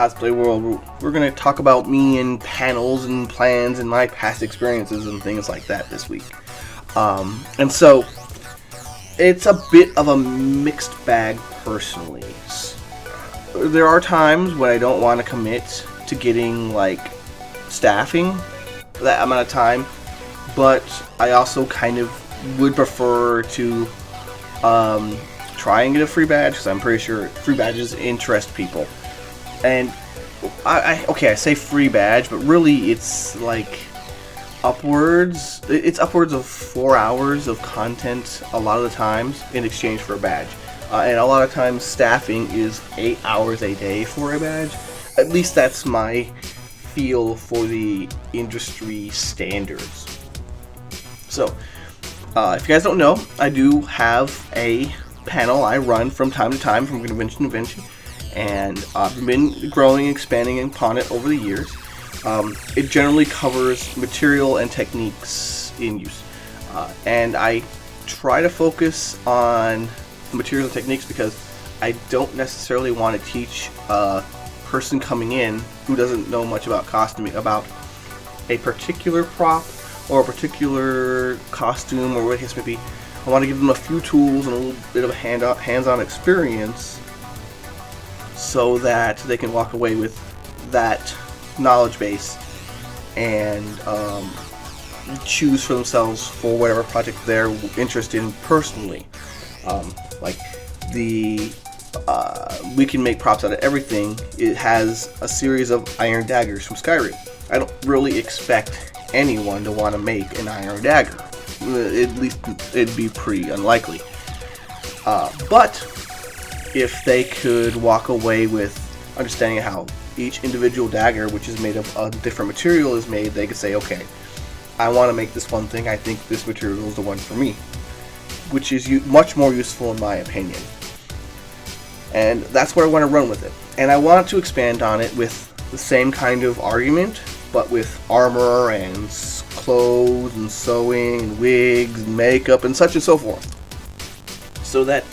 cosplay world, we're going to talk about me and panels and plans and my past experiences and things like that this week. And so, it's a bit of a mixed bag personally. There are times when I don't want to commit to getting, like, staffing that amount of time, but I also kind of would prefer to try and get a free badge, because I'm pretty sure free badges interest people. And I say free badge, but really it's like upwards of 4 hours of content a lot of the times in exchange for a badge. And a lot of times staffing is 8 hours a day for a badge. At least that's my feel for the industry standards. So, if you guys don't know, I do have a panel I run from time to time from convention to convention, and I've been growing and expanding upon it over the years. It generally covers material and techniques in use, and I try to focus on material and techniques because I don't necessarily want to teach a person coming in who doesn't know much about costuming about a particular prop or a particular costume or what it may be. I want to give them a few tools and a little bit of a hands-on experience so that they can walk away with that knowledge base and choose for themselves for whatever project they're interested in personally. Like we can make props out of everything. It has a series of iron daggers from Skyrim. I don't really expect anyone to want to make an iron dagger. At least it'd be pretty unlikely. But if they could walk away with understanding how each individual dagger, which is made of a different material, is made, they could say, okay, I want to make this one thing, I think this material is the one for me. Which is much more useful in my opinion. And that's where I want to run with it. And I want to expand on it with the same kind of argument, but with armor and clothes and sewing and wigs and makeup and such and so forth. So that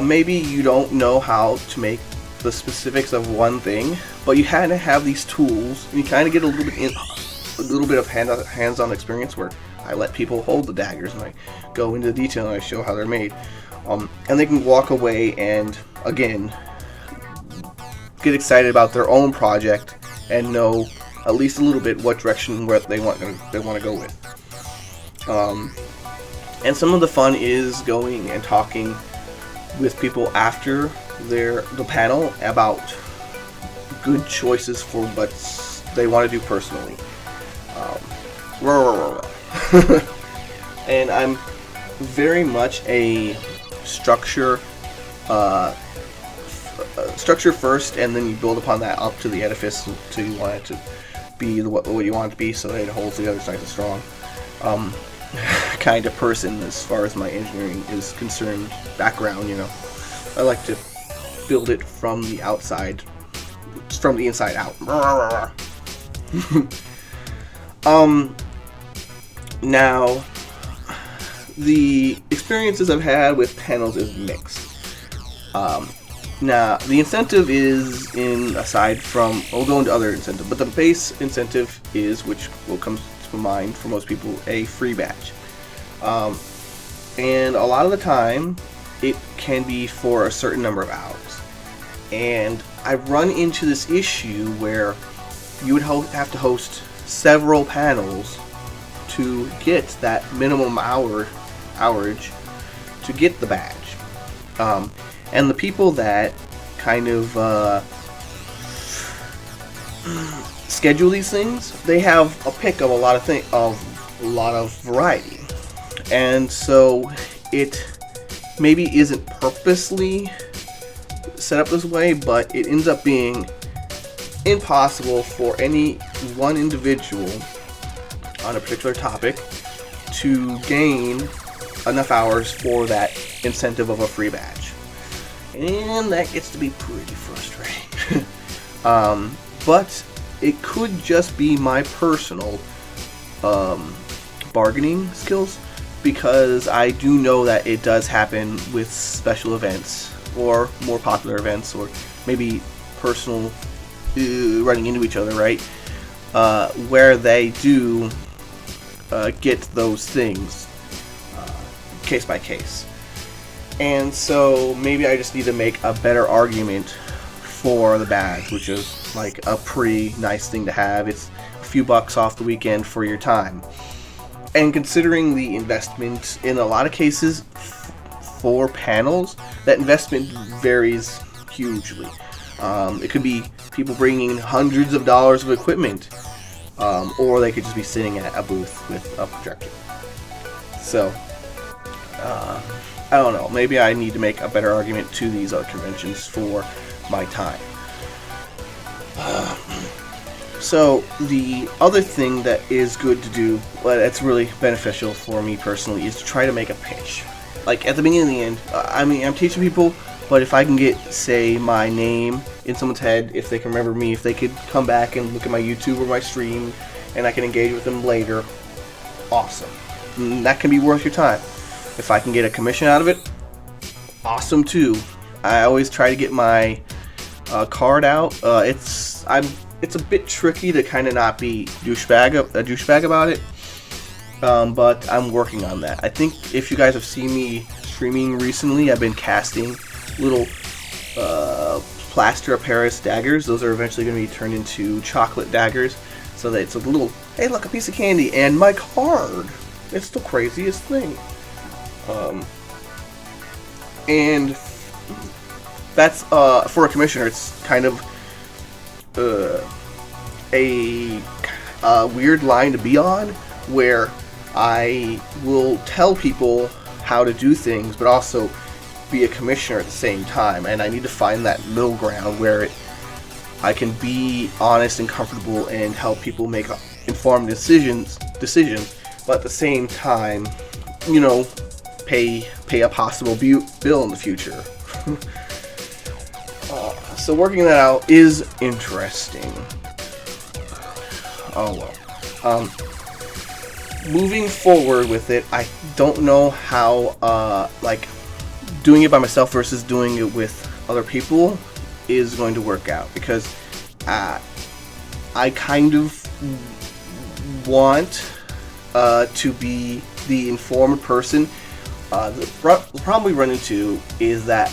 maybe you don't know how to make the specifics of one thing, but you had to have these tools, and you kind of get a little bit of hands-on experience where I let people hold the daggers and I go into detail and I show how they're made. And they can walk away and, again, get excited about their own project and know at least a little bit what direction they want to go with. And some of the fun is going and talking with people after the panel about good choices for what they want to do personally. And I'm very much a structure first, and then you build upon that up to the edifice until you want it to be what you want it to be, so that it holds the other side of strong. Kind of person as far as my engineering is concerned. Background, I like to build it from the outside, from the inside out. Now, the experiences I've had with panels is mixed. Now, the incentive is aside from, we'll go into other incentive, but the base incentive is, which will come to mind for most people, a free badge. And a lot of the time, it can be for a certain number of hours. And I've run into this issue where you would have to host several panels to get that minimum hourage to get the badge. And the people that kind of schedule these things, they have a pick of a lot of variety, and so it maybe isn't purposely set up this way, but it ends up being impossible for any one individual on a particular topic to gain enough hours for that incentive of a free badge. And that gets to be pretty frustrating. But it could just be my personal bargaining skills, because I do know that it does happen with special events or more popular events, or maybe personal running into each other, right? Where they do get those things case by case. And so maybe I just need to make a better argument for the badge, which is like a pretty nice thing to have. It's a few bucks off the weekend for your time. And considering the investment in a lot of cases for panels, that investment varies hugely. It could be people bringing in hundreds of dollars of equipment, or they could just be sitting at a booth with a projector. So, I don't know. Maybe I need to make a better argument to these other conventions for my time. So the other thing that is good to do, but that's really beneficial for me personally, is to try to make a pitch. Like at the beginning and the end, I'm teaching people, but if I can get, say, my name in someone's head, if they can remember me, if they could come back and look at my YouTube or my stream, and I can engage with them later, awesome. And that can be worth your time. If I can get a commission out of it, awesome too. I always try to get my card out. It's a bit tricky to kind of not be a douchebag about it, but I'm working on that. I think if you guys have seen me streaming recently, I've been casting little plaster of Paris daggers. Those are eventually going to be turned into chocolate daggers, so that it's a little, hey look, a piece of candy and my card. It's the craziest thing. And that's for a commissioner, it's kind of a weird line to be on, where I will tell people how to do things, but also be a commissioner at the same time, and I need to find that middle ground where I can be honest and comfortable and help people make informed decisions, but at the same time, you know, pay a possible bill in the future. So working that out is interesting. Oh well. Moving forward with it, I don't know how like doing it by myself versus doing it with other people is going to work out, because I kind of want to be the informed person. The problem we run into is that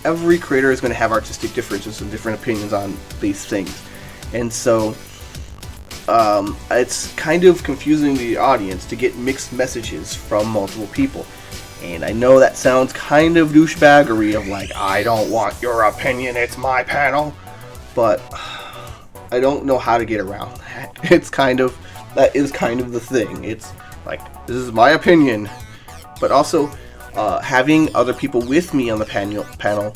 every creator is going to have artistic differences and different opinions on these things, and so it's kind of confusing the audience to get mixed messages from multiple people. And I know that sounds kind of douchebaggery of like, I don't want your opinion, it's my panel, but I don't know how to get around that. That is kind of the thing. It's like, this is my opinion, but also having other people with me on the panel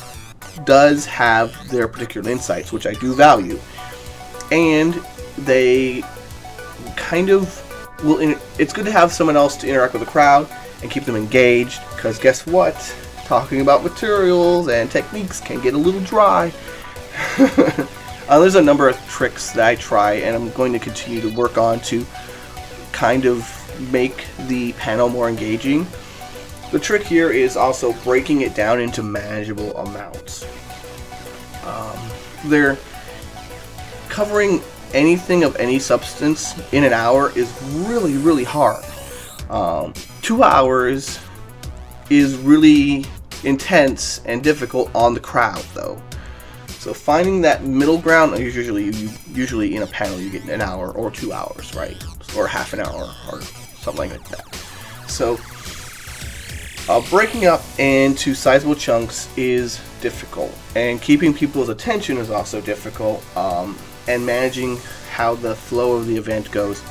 does have their particular insights, which I do value, and they kind of will. It's good to have someone else to interact with the crowd and keep them engaged, because guess what? Talking about materials and techniques can get a little dry. There's a number of tricks that I try, and I'm going to continue to work on to kind of make the panel more engaging. The trick here is also breaking it down into manageable amounts. They're covering anything of any substance in an hour is really, really hard. 2 hours is really intense and difficult on the crowd, though. So finding that middle ground, usually in a panel you get an hour or 2 hours, right? Or half an hour or something like that. So breaking up into sizable chunks is difficult, and keeping people's attention is also difficult, and managing how the flow of the event goes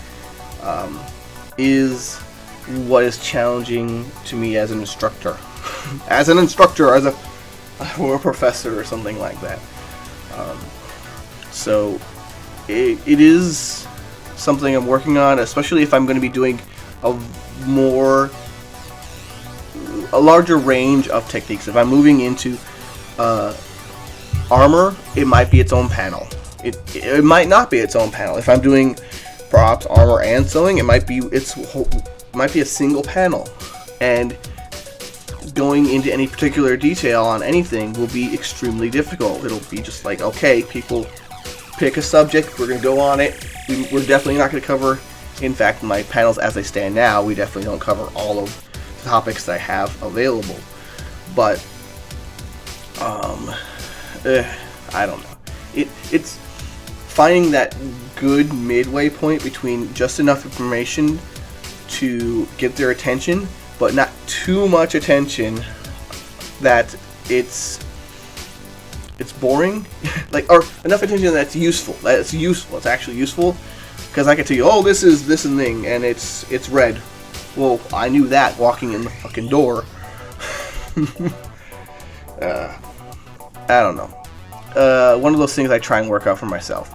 is what is challenging to me as an instructor. As a professor or something like that. So it is something I'm working on, especially if I'm going to be doing a larger range of techniques. If I'm moving into armor, it might be its own panel. It might not be its own panel. If I'm doing props, armor, and sewing, it might be a single panel. And going into any particular detail on anything will be extremely difficult. It'll be just like, okay, people pick a subject, we're going to go on it. We're definitely not going to cover, in fact, my panels as they stand now, we definitely don't cover all of the topics that I have available. But, I don't know. It's finding that good midway point between just enough information to get their attention, but not too much attention that it's boring, or enough attention that's useful. It's actually useful, because I can tell you, oh, this is this and thing, and it's red. Well, I knew that walking in the fucking door. I don't know. One of those things I try and work out for myself.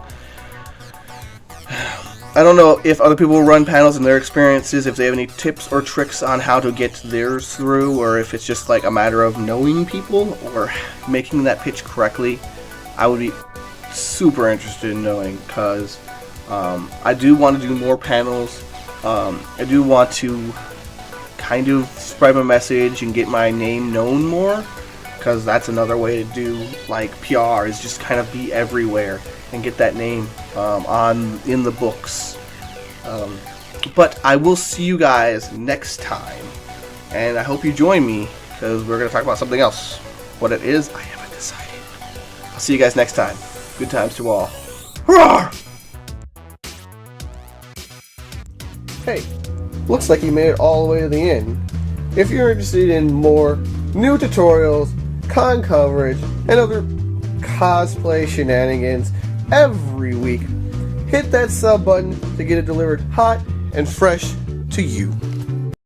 I don't know if other people run panels and their experiences, if they have any tips or tricks on how to get theirs through, or if it's just like a matter of knowing people or making that pitch correctly. I would be super interested in knowing, because I do want to do more panels. I do want to kind of spread my message and get my name known more, because that's another way to do like PR, is just kind of be everywhere and get that name in the books. But I will see you guys next time, and I hope you join me, because we're going to talk about something else. What it is, I haven't decided. I'll see you guys next time. Good times to all. Roar! Hey, looks like you made it all the way to the end. If you're interested in more new tutorials, con coverage, and other cosplay shenanigans every week, hit that sub button to get it delivered hot and fresh to you.